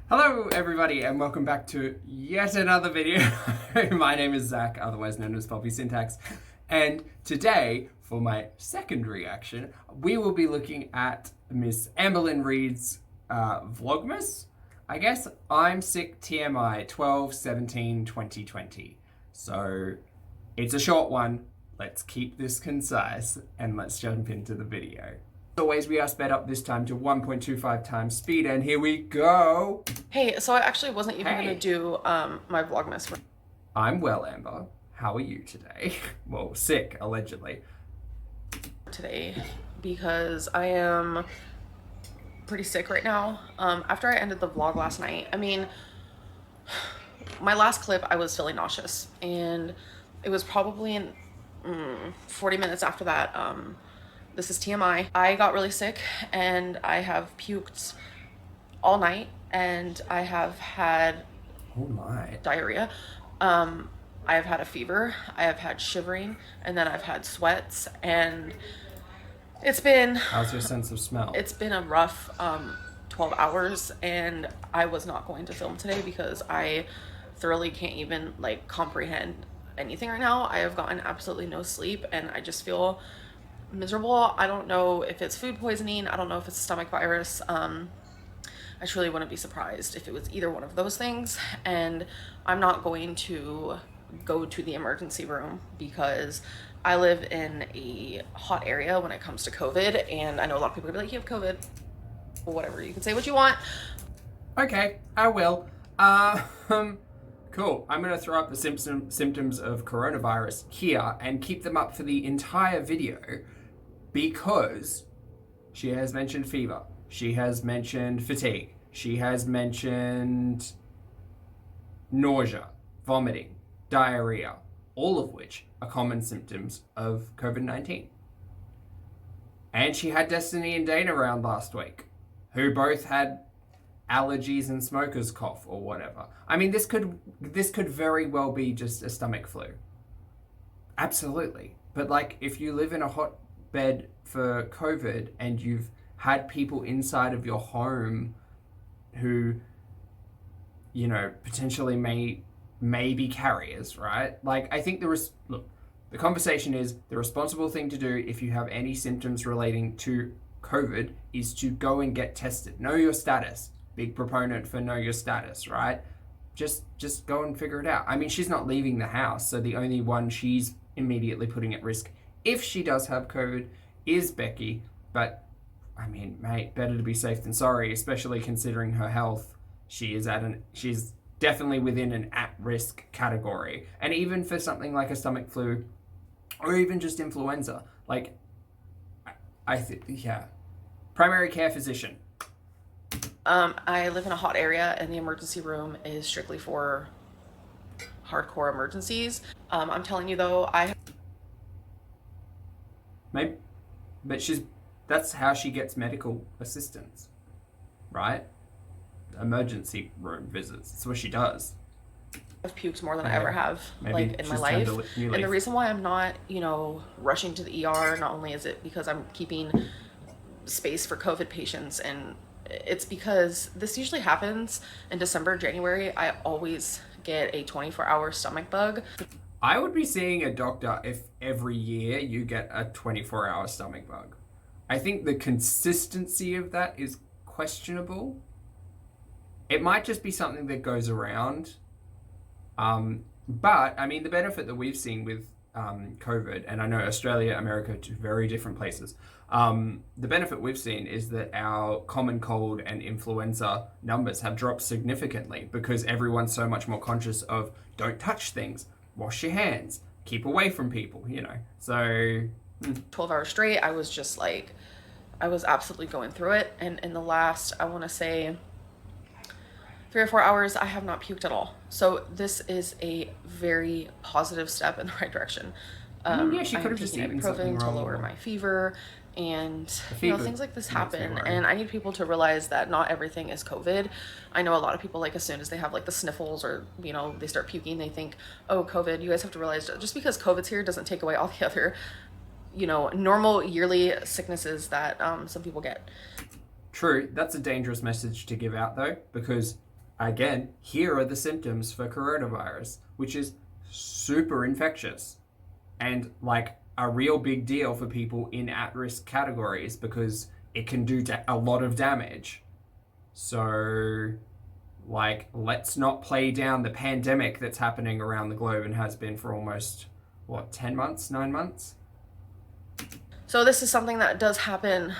Hello everybody and welcome back to yet another video. My name is Zach, otherwise known as Pulpy Syntax, and today for my second reaction we will be looking at Miss Amberlynn Reid's Vlogmas, I guess. I'm Sick TMI 12/17/2020. So it's a short one, let's keep this concise and let's jump into the video. As always, we are sped up this time to 1.25 times speed, and here we go. Hey, so I actually wasn't even gonna do my Vlogmas. I'm well, Amber. How are you today? Well, sick, allegedly. Today, because I am pretty sick right now. After I ended the vlog last night, I mean, my last clip, I was feeling nauseous, and it was probably in 40 minutes after that. This is TMI. I got really sick and I have puked all night and I have had diarrhea. I have had a fever, I have had shivering, and then I've had sweats, and it's been... How's your sense of smell? It's been a rough 12 hours, and I was not going to film today because I thoroughly can't even like comprehend anything right now. I have gotten absolutely no sleep and I just feel miserable. I don't know if it's food poisoning. I don't know if it's a stomach virus. I truly wouldn't be surprised if it was either one of those things, and I'm not going to go to the emergency room because I live in a hot area when it comes to COVID, and I know a lot of people are gonna be like, you have COVID. Well, whatever, you can say what you want. Okay, I will. Cool. I'm gonna throw up the symptoms of coronavirus here and keep them up for the entire video because she has mentioned fever. She has mentioned fatigue. She has mentioned nausea, vomiting, diarrhea, all of which are common symptoms of COVID-19. And she had Destiny and Dana around last week, who both had allergies and smoker's cough or whatever. I mean, this could very well be just a stomach flu. Absolutely. But like, if you live in a hotbed for COVID and you've had people inside of your home who, you know, potentially may be carriers, right? Like, I think the conversation is the responsible thing to do if you have any symptoms relating to COVID is to go and get tested. Know your status. Big proponent for know your status, right? Just go and figure it out. I mean, she's not leaving the house, so the only one she's immediately putting at risk if she does have COVID is Becky. But I mean, mate, better to be safe than sorry, especially considering her health. She's definitely within an at-risk category. And even for something like a stomach flu or even just influenza, like yeah. Primary care physician. I live in a hot area and the emergency room is strictly for hardcore emergencies. I'm telling you though, Maybe, but that's how she gets medical assistance, right? Emergency room visits. That's what she does. I've puked more than I ever have, like, in my life. And the reason why I'm not, you know, rushing to the ER, not only is it because I'm keeping space for COVID patients, and it's because this usually happens in December, January. I always get a 24-hour stomach bug. I would be seeing a doctor if every year you get a 24-hour stomach bug. I think the consistency of that is questionable. It might just be something that goes around. But I mean, the benefit that we've seen with COVID, and I know Australia, America, two very different places. The benefit we've seen is that our common cold and influenza numbers have dropped significantly because everyone's so much more conscious of don't touch things, wash your hands, keep away from people, you know. So 12 hours straight, I was just like, I was absolutely going through it. And in the last, I want to say 3 or 4 hours, I have not puked at all. So this is a very positive step in the right direction. I mean, yeah, she could have just eaten something to wrong lower my fever, and you know, things like this happen. worry. And I need people to realize that not everything is COVID. I know a lot of people, like, as soon as they have like the sniffles or, you know, they start puking, they think, oh, COVID. You guys have to realize just because COVID's here doesn't take away all the other, you know, normal yearly sicknesses that some people get. True. That's a dangerous message to give out though, because again, here are the symptoms for coronavirus, which is super infectious and like a real big deal for people in at-risk categories because it can do a lot of damage. So, like, let's not play down the pandemic that's happening around the globe and has been for almost, 10 months, 9 months? So this is something that does happen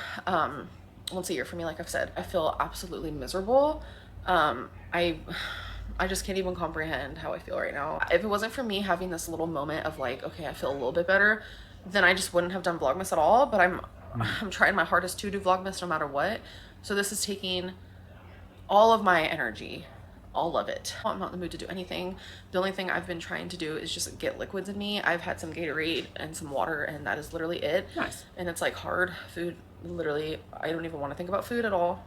once a year for me. Like I've said, I feel absolutely miserable. I just can't even comprehend how I feel right now. If it wasn't for me having this little moment of like, okay, I feel a little bit better, then I just wouldn't have done Vlogmas at all. But I'm trying my hardest to do Vlogmas no matter what. So this is taking all of my energy, all of it. I'm not in the mood to do anything. The only thing I've been trying to do is just get liquids in me. I've had some Gatorade and some water, and that is literally it. Nice. And it's like hard food. Literally, I don't even want to think about food at all.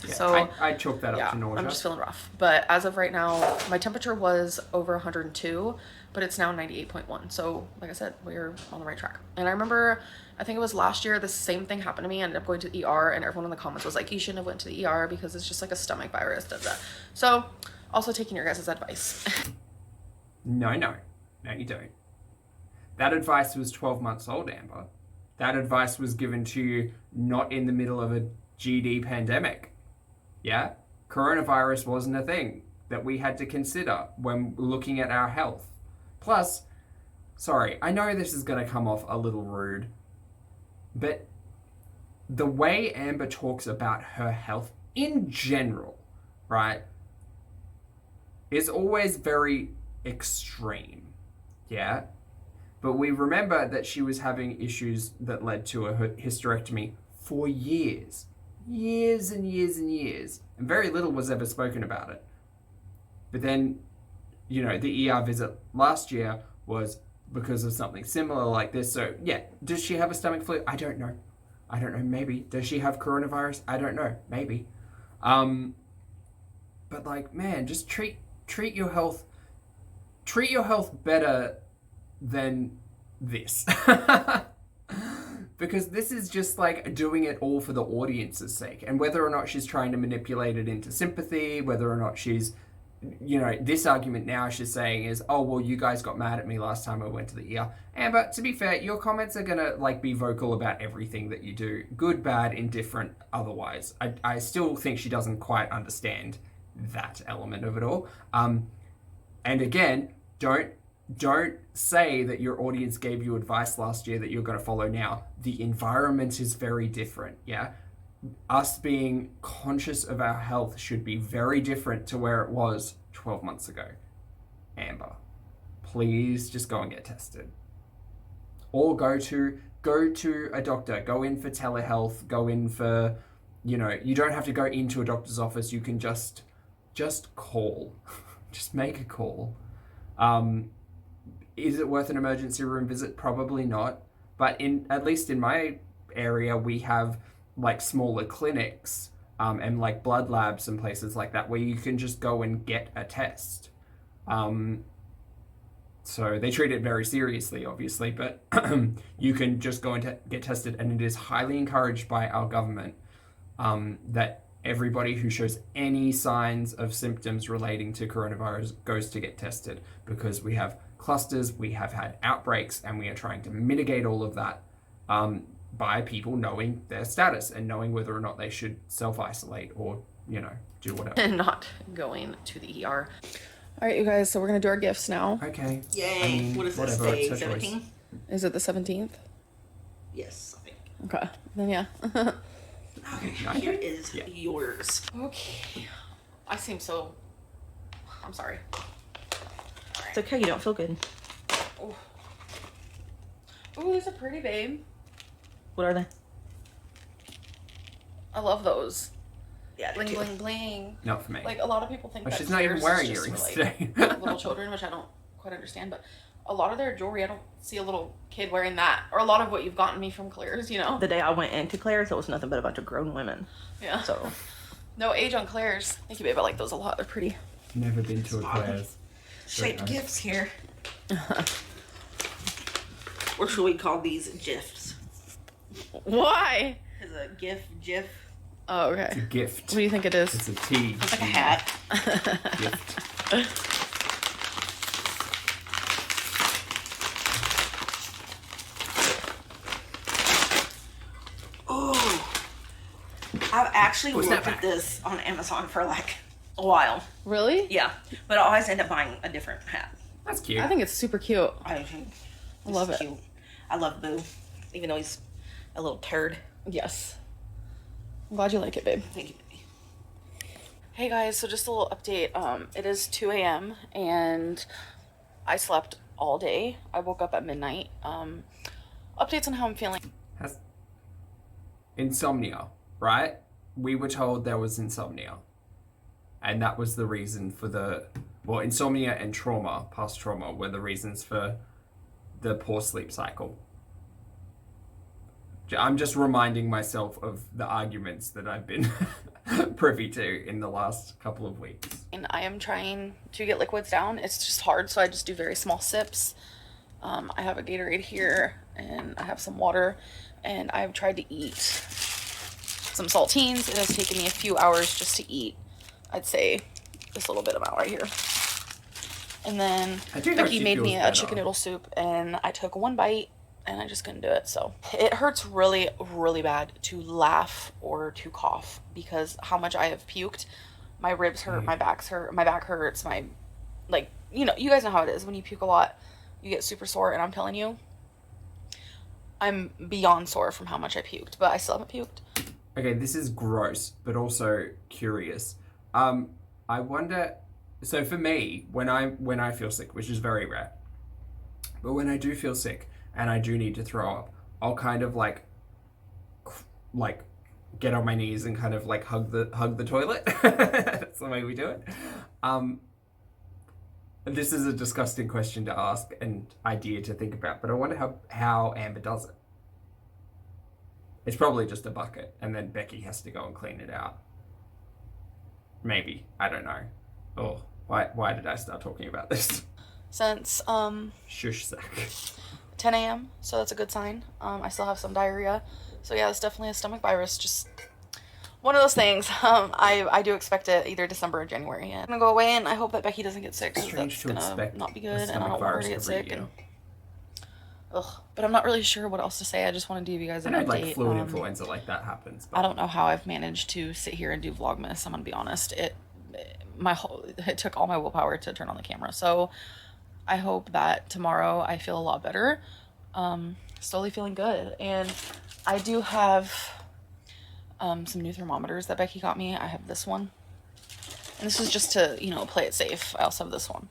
Yeah, so I chalk that up to nausea. I'm just feeling rough. But as of right now, my temperature was over 102, but it's now 98.1. So like I said, we're on the right track. And I remember, I think it was last year, the same thing happened to me. I ended up going to the ER, and everyone in the comments was like, you shouldn't have went to the ER because it's just like a stomach virus, da. So also taking your guys' advice. No, you don't. That advice was 12 months old, Amber. That advice was given to you not in the middle of a GD pandemic. Yeah? Coronavirus wasn't a thing that we had to consider when looking at our health. Plus, sorry, I know this is going to come off a little rude, but the way Amber talks about her health in general, right, is always very extreme. Yeah? But we remember that she was having issues that led to a hysterectomy for years. Years and years and years. And very little was ever spoken about it. But then, the ER visit last year was because of something similar like this. So, yeah, does she have a stomach flu? I don't know. Maybe. Does she have coronavirus? I don't know. Maybe. But like, man, just treat your health better than this. Because this is just like doing it all for the audience's sake. And whether or not she's trying to manipulate it into sympathy, whether or not she's, this argument now she's saying is, oh, well, you guys got mad at me last time I went to the ER. Amber, to be fair, your comments are going to like be vocal about everything that you do. Good, bad, indifferent, otherwise. I still think she doesn't quite understand that element of it all. And again, don't say that your audience gave you advice last year that you're going to follow now. The environment is very different, yeah? Us being conscious of our health should be very different to where it was 12 months ago. Amber, please just go and get tested. Or go to a doctor. Go in for telehealth. Go in for, you don't have to go into a doctor's office. You can just call. Just make a call. Is it worth an emergency room visit? Probably not. But at least in my area, we have like smaller clinics and like blood labs and places like that where you can just go and get a test. So they treat it very seriously, obviously, but you can just go and get tested, and it is highly encouraged by our government that everybody who shows any signs of symptoms relating to coronavirus goes to get tested, because we have clusters, we have had outbreaks, and we are trying to mitigate all of that by people knowing their status and knowing whether or not they should self-isolate or, do whatever. And not going to the ER. All right, you guys, so we're going to do our gifts now. Okay. Yay. What is this, day 17? Is it the 17th? Yes, I think. Okay, then yeah. Okay, here is yours. Okay. I seem so... I'm sorry. It's okay, you don't feel good. Oh, ooh, these are pretty, babe. What are they? I love those. Yeah, bling, bling, bling. Not for me. Like, a lot of people think that she's not even wearing earrings today. Little children, which I don't quite understand, but a lot of their jewelry, I don't see a little kid wearing that, or a lot of what you've gotten me from Claire's, The day I went into Claire's, it was nothing but a bunch of grown women. Yeah. So. No age on Claire's. Thank you, babe. I like those a lot. They're pretty. Never been to a Claire's. Shaped nice. Gifts here. Or should we call these GIFs? Why? Is a GIF, GIF? Oh, okay. It's a gift. What do you think it is? It's a tea. It's like a hat. Gift. Ooh. I've actually What's looked that at this on Amazon for like a while. Really? Yeah. But I always end up buying a different hat. That's cute. I think it's super cute. I think I love it's it. cute. I love Boo. Even though he's a little turd. Yes. I'm glad you like it, babe. Thank you, baby. Hey guys, so just a little update. It is 2 a.m. and I slept all day. I woke up at midnight. Updates on how I'm feeling. Has insomnia, right? We were told there was insomnia. And that was the reason for insomnia and trauma, past trauma, were the reasons for the poor sleep cycle. I'm just reminding myself of the arguments that I've been privy to in the last couple of weeks. And I am trying to get liquids down. It's just hard, so I just do very small sips. I have a Gatorade here, and I have some water, and I've tried to eat some saltines. It has taken me a few hours just to eat, I'd say, this little bit amount right here. And then Becky made me a chicken noodle soup, and I took one bite, and I just couldn't do it. So it hurts really, really bad to laugh or to cough because how much I have puked. My ribs hurt, my back hurts, you guys know how it is. When you puke a lot, you get super sore, and I'm telling you, I'm beyond sore from how much I puked, but I still haven't puked. Okay, this is gross, but also curious. I wonder, so for me, when I feel sick, which is very rare, but when I do feel sick and I do need to throw up, I'll kind of like get on my knees and kind of like hug the toilet. That's the way we do it. This is a disgusting question to ask and idea to think about, but I wonder how Amber does it. It's probably just a bucket, and then Becky has to go and clean it out. Maybe. I don't know. Oh, why did I start talking about this? Since Shush sack. 10 a.m., so that's a good sign. I still have some diarrhea. So yeah, it's definitely a stomach virus. Just one of those things. I do expect it either December or January. And I'm gonna go away, and I hope that Becky doesn't get sick. Strange to expect not be good, and I don't want her to get sick. And, Ugh. but I'm not really sure what else to say. I just wanted to give you guys an update. Like flu and influenza like that happens. But I don't know how I've managed to sit here and do Vlogmas. I'm gonna be honest. It took all my willpower to turn on the camera. So I hope that tomorrow I feel a lot better. Slowly feeling good. And I do have some new thermometers that Becky got me. I have this one. And this is just to, play it safe. I also have this one.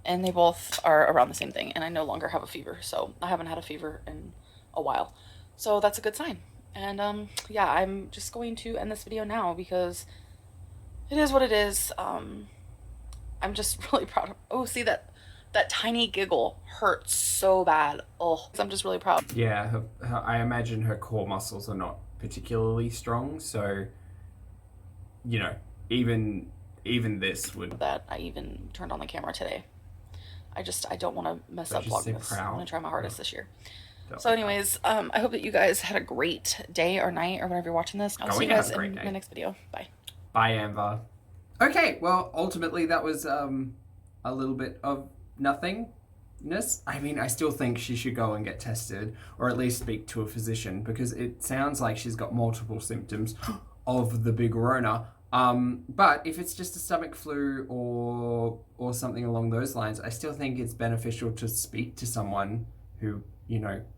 And they both are around the same thing. And I no longer have a fever. So I haven't had a fever in a while. So that's a good sign. And yeah, I'm just going to end this video now because it is what it is. I'm just really proud of. Oh, see that tiny giggle hurts so bad. Oh, I'm just really proud. Yeah, I imagine her core muscles are not particularly strong, so even this would. That I even turned on the camera today. I don't want to mess up Vlogmas. I want to try my hardest this year. So anyways, I hope that you guys had a great day or night or whenever you're watching this. I'll see you guys in my next video. Bye. Bye, Amber. Okay, well, ultimately that was a little bit of nothingness. I mean, I still think she should go and get tested or at least speak to a physician because it sounds like she's got multiple symptoms of the big Rona. But if it's just a stomach flu or something along those lines, I still think it's beneficial to speak to someone who,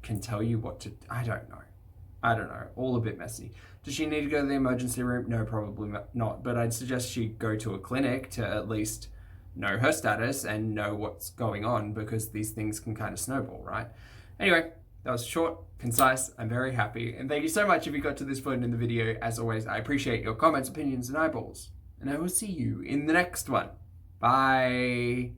can tell you what to. I don't know. All a bit messy. Does she need to go to the emergency room? No, probably not. But I'd suggest she go to a clinic to at least know her status and know what's going on because these things can kind of snowball, right? Anyway, that was short, concise. I'm very happy. And thank you so much if you got to this point in the video. As always, I appreciate your comments, opinions, and eyeballs. And I will see you in the next one. Bye.